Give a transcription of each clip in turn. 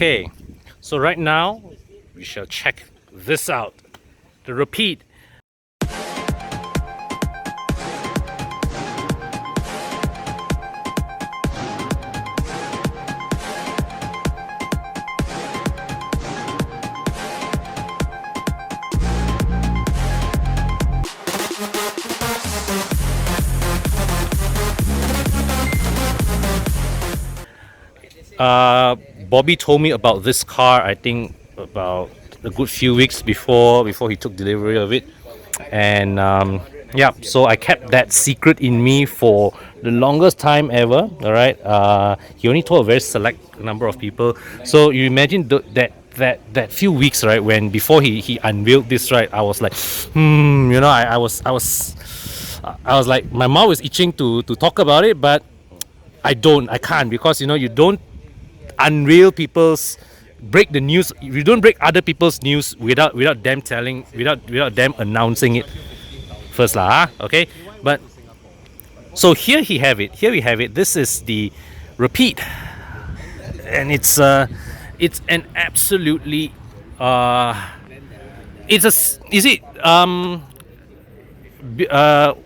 Okay, so right now we shall check this out, the Rapide. Bobby told me about this car, I think about a good few weeks before he took delivery of it. And yeah, so I kept that secret in me for the longest time ever. All right, he only told a very select number of people. So you imagine that few weeks, right, when before he unveiled this, right, I was like, you know, I was like, my mouth was itching to talk about it, but I can't, because you know, you don't unveil people's break the news, you don't break other people's news without them telling, without them announcing it first lah, okay. But so here we have it, this is the Rapide, and it's an absolutely it's a is it well,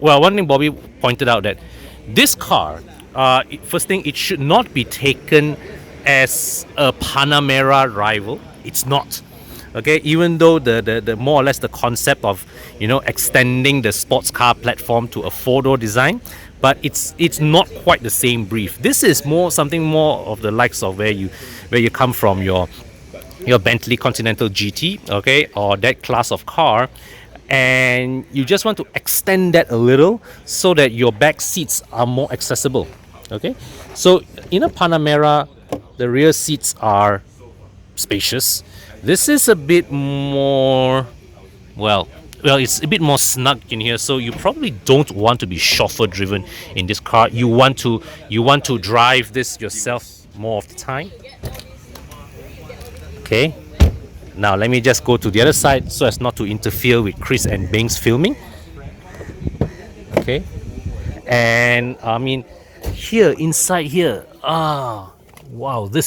one thing Bobby pointed out, that this car, first thing, it should not be taken as a Panamera rival. It's not. Okay, even though the more or less the concept of, you know, extending the sports car platform to a four-door design, but it's not quite the same brief. This is something more of the likes of where you come from, your Bentley Continental GT, okay, or that class of car, and you just want to extend that a little so that your back seats are more accessible. Okay, so in a Panamera, the rear seats are spacious. This is a bit more, well, it's a bit more snug in here, so you probably don't want to be chauffeur driven in this car. You want to drive this yourself more of the time. Okay, now let me just go to the other side so as not to interfere with Chris and Beng's filming. Okay, and I mean, here inside here, wow, the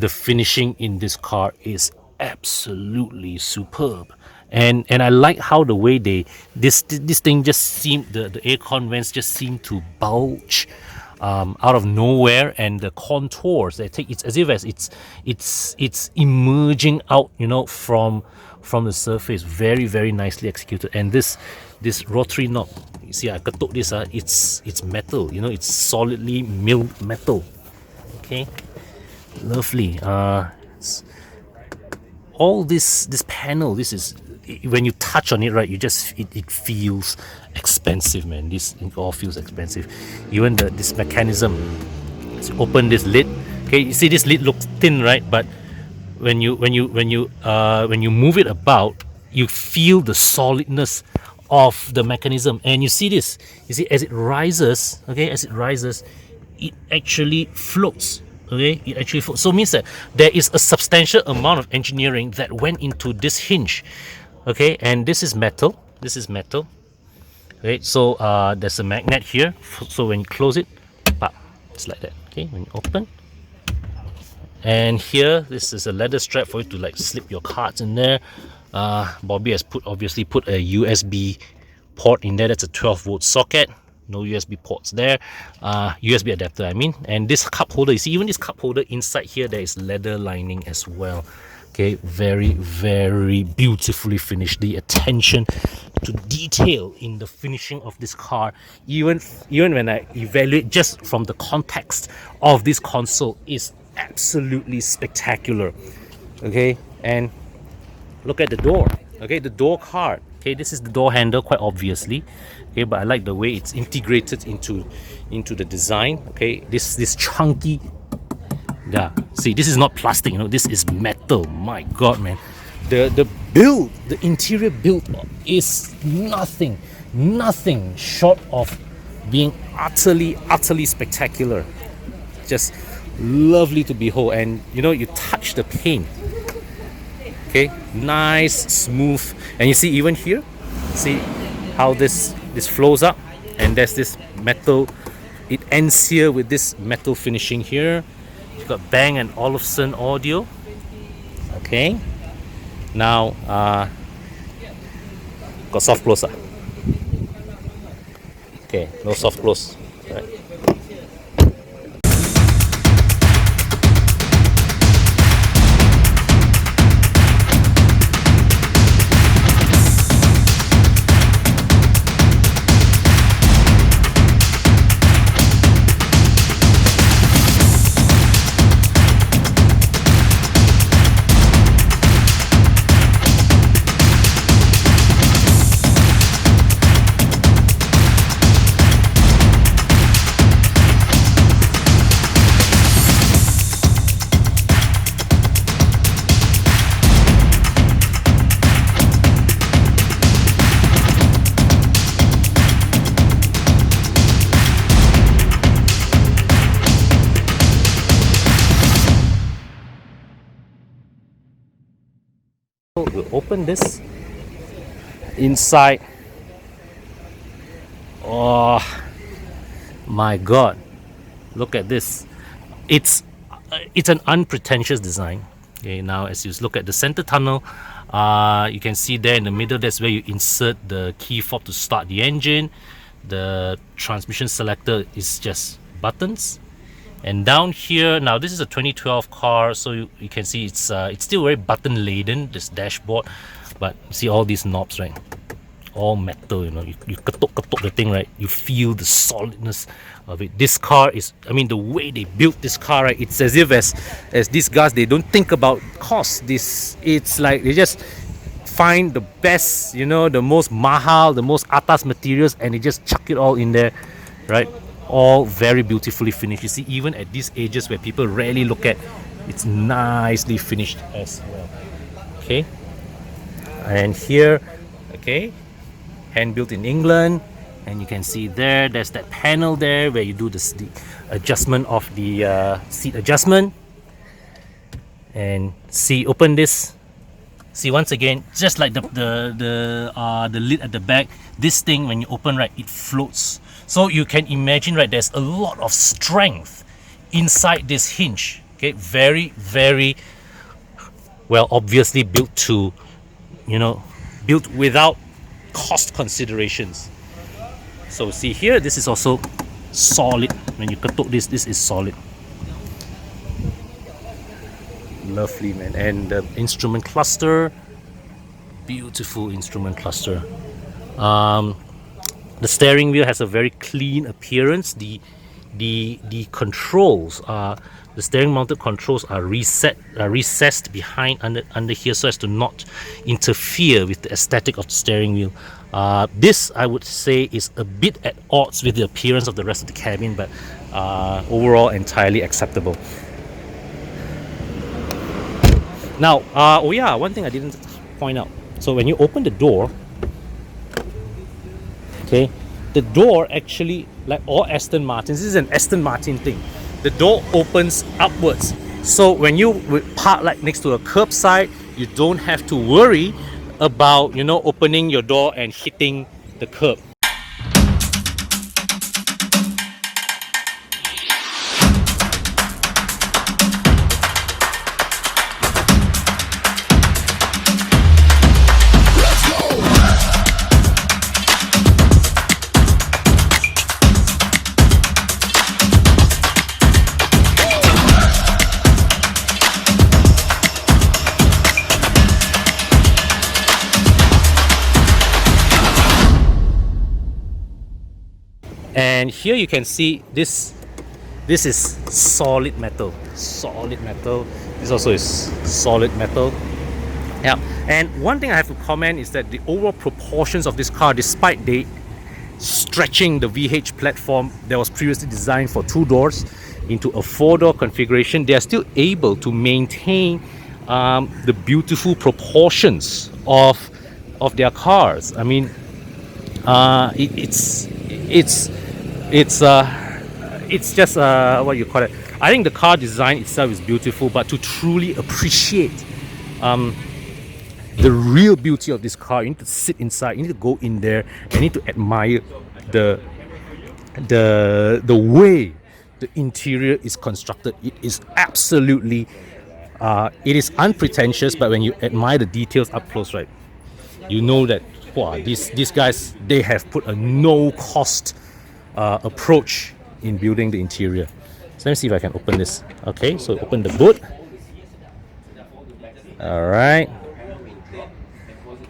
finishing in this car is absolutely superb, and I like how the way this thing just seemed, the aircon vents just seem to bulge out of nowhere, and the contours they take, it's as if it's emerging out, you know, from the surface. Very, very nicely executed. And this rotary knob, you see, I ketuk this, it's metal, you know, it's solidly milled metal. Okay, lovely. All this panel, this is, when you touch on it, right, it feels expensive, man. It all feels expensive. Even this mechanism, let's open this lid. Okay, you see this lid looks thin, right, but when you move it about, you feel the solidness of the mechanism. And you see this, as it rises, okay, it actually floats. Okay, it actually floats. So it means that there is a substantial amount of engineering that went into this hinge. Okay, and this is metal. Okay, so there's a magnet here, so when you close it, pop, it's like that. Okay, when you open, and here this is a leather strap for you to like slip your cards in there. Bobby has obviously put a USB port in there. That's a 12-volt socket. No USB ports there. USB adapter, I mean. And this cup holder, you see, even this cup holder inside here, there is leather lining as well. Okay, very, very beautifully finished. The attention to detail in the finishing of this car, even when I evaluate just from the context of this console, is absolutely spectacular. Okay, and look at the door. Okay, the door card. Okay, this is the door handle, quite obviously. Okay, but I like the way it's integrated into the design. Okay, this chunky, yeah, see, this is not plastic, you know, this is metal. My god, man, the build, the interior build is nothing short of being utterly spectacular. Just lovely to behold. And you know, you touch the paint, okay, nice, smooth. And you see, even here, see how this flows up, and there's this metal, it ends here with this metal finishing here. got Beng and Aurizn audio. Okay. Now got soft close. Okay, no soft close. Right. We'll open this inside. Oh my god, look at this. It's an unpretentious design. Okay, now as you look at the center tunnel, you can see there in the middle, that's where you insert the key fob to start the engine. The transmission selector is just buttons. And down here, now this is a 2012 car, so you can see it's still very button laden, this dashboard, but you see all these knobs, right? All metal, you know, you katok the thing, right? You feel the solidness of it. This car is, I mean, the way they built this car, right? It's as if as these guys, they don't think about cost. It's like they just find the best, you know, the most mahal, the most atas materials, and they just chuck it all in there, right? All very beautifully finished. You see, even at these ages where people rarely look at, it's nicely finished as well. Okay, and here, okay, hand built in England, and you can see there's that panel there where you do the adjustment of the seat adjustment. And see, open this. See, once again, just like the lid at the back, this thing, when you open, right, it floats. So you can imagine, right, there's a lot of strength inside this hinge. Okay, very, very well, obviously built to, you know, built without cost considerations. So see here, this is also solid. When you katok this is solid. Lovely, man. And the instrument cluster, beautiful instrument cluster. The steering wheel has a very clean appearance. The controls the steering mounted controls are recessed behind under here, so as to not interfere with the aesthetic of the steering wheel. This, I would say, is a bit at odds with the appearance of the rest of the cabin, but overall entirely acceptable. Now, oh yeah, one thing I didn't point out. So when you open the door, okay, the door actually, like all Aston Martins, this is an Aston Martin thing. The door opens upwards. So when you park like next to a curbside, you don't have to worry about, you know, opening your door and hitting the curb. And here you can see this is solid metal. This also is solid metal. Yeah. And one thing I have to comment is that the overall proportions of this car, despite they stretching the VH platform that was previously designed for 2 doors into a 4-door configuration, they are still able to maintain the beautiful proportions of their cars. I mean, it's just what you call it. I think the car design itself is beautiful, but to truly appreciate the real beauty of this car, you need to sit inside, you need to go in there, and you need to admire the way the interior is constructed. It is absolutely, it is unpretentious, but when you admire the details up close, right, you know that, wow, these guys, they have put a no-cost approach in building the interior. So let me see if I can open this. Okay, so open the boot. All right.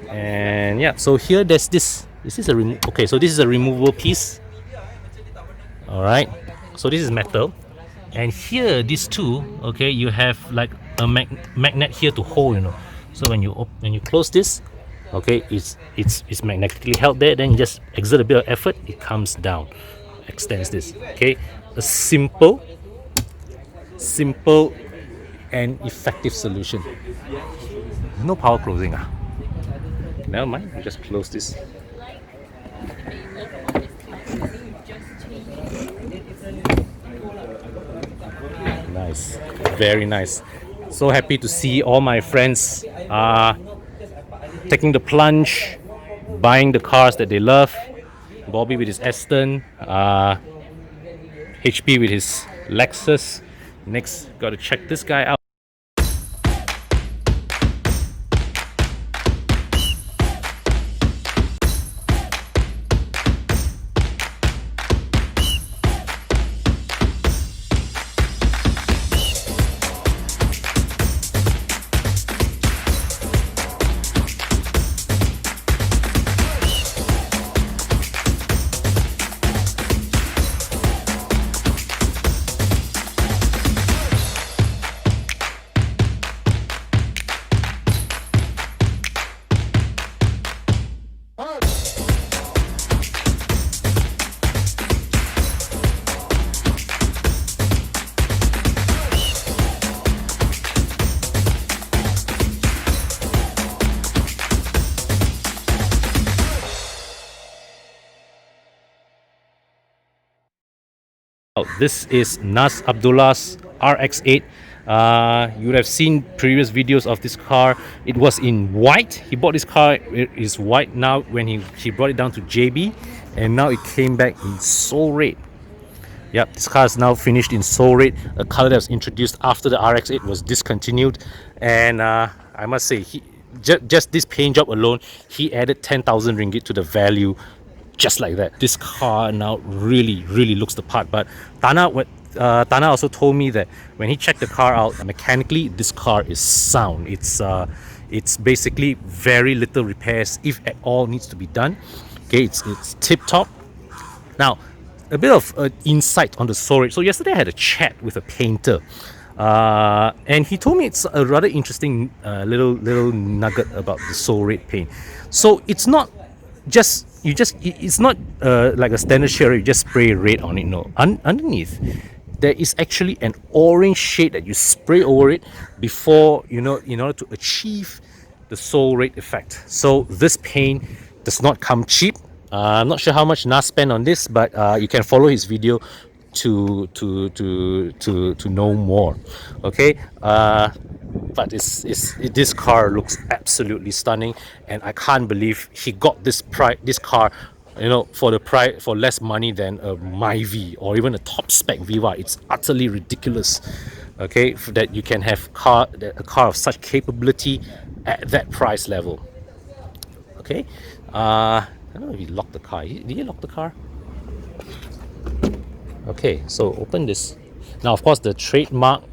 And yeah, so here there's this. This is a okay. So this is a removable piece. All right. So this is metal, and here these two. Okay, you have like a magnet here to hold. You know. So when you close this, okay, it's magnetically held there. Then you just exert a bit of effort, it comes down, extends this. Okay, a simple and effective solution. No power closing. Never mind, we just close this. Nice, very nice. So happy to see all my friends taking the plunge, buying the cars that they love. Bobby with his Aston, HP with his Lexus. Next, got to check this guy out. This is Nazz Abdullah's RX-8. You would have seen previous videos of this car. It was in white. He bought this car, it is white now when he brought it down to JB, and now it came back in soul red. Yep, this car is now finished in soul red, a color that was introduced after the RX-8 was discontinued. And I must say, just this paint job alone, he added 10,000 ringgit to the value. Just like that, this car now really looks the part. But Tana also told me that when he checked the car out mechanically, this car is sound. It's basically very little repairs, if at all, needs to be done. Okay, it's tip top. Now, a bit of insight on the soul red. So yesterday I had a chat with a painter, and he told me it's a rather interesting little nugget about the soul red paint. So it's not just it's not like a standard shade you just spray red on it. No, underneath there is actually an orange shade that you spray over it before, you know, in order to achieve the soul red effect. So this paint does not come cheap. I'm not sure how much Nazz spent on this, but you can follow his video to know more. Okay, but this car looks absolutely stunning, and I can't believe he got this car, you know, for less money than a Myvi or even a top spec Viva. It's utterly ridiculous. Okay, that you can have a car of such capability at that price level. Okay, I don't know if he locked the car. Did he lock the car? Okay, so open this. Now, of course, the trademark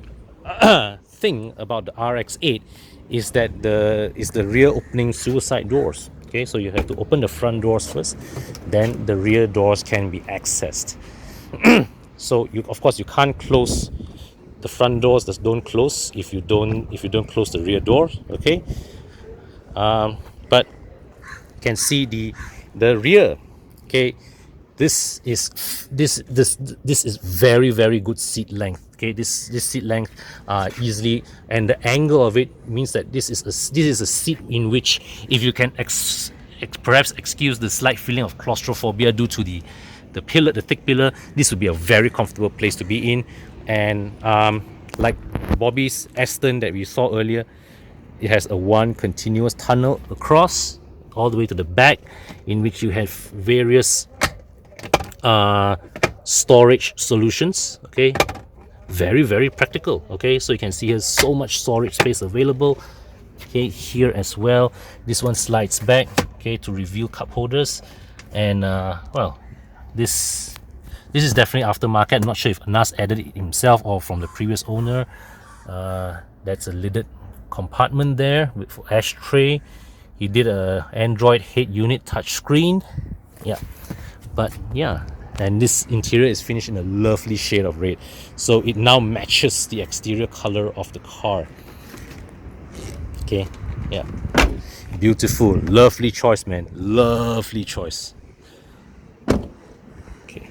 thing about the RX-8 is that the rear opening suicide doors. Okay, so you have to open the front doors first, then the rear doors can be accessed. So of course you can't close the front doors. That don't close if you don't close the rear door. Okay, but you can see the rear. Okay, this is very good seat length. Okay, this seat length easily, and the angle of it means that this is a seat in which, if you can perhaps excuse the slight feeling of claustrophobia due to the thick pillar, this would be a very comfortable place to be in. And like Bobby's Aston that we saw earlier, it has a one continuous tunnel across all the way to the back, in which you have various storage solutions. Okay, very practical. Okay, so you can see here's so much storage space available. Okay, here as well, this one slides back, okay, to reveal cup holders. And well, this is definitely aftermarket. I'm not sure if Nazz added it himself or from the previous owner. That's a lidded compartment there with ashtray. He did a Android head unit touchscreen. Yeah, but yeah, and this interior is finished in a lovely shade of red, so it now matches the exterior color of the car. Okay, yeah, beautiful, lovely choice, man, lovely choice. Okay,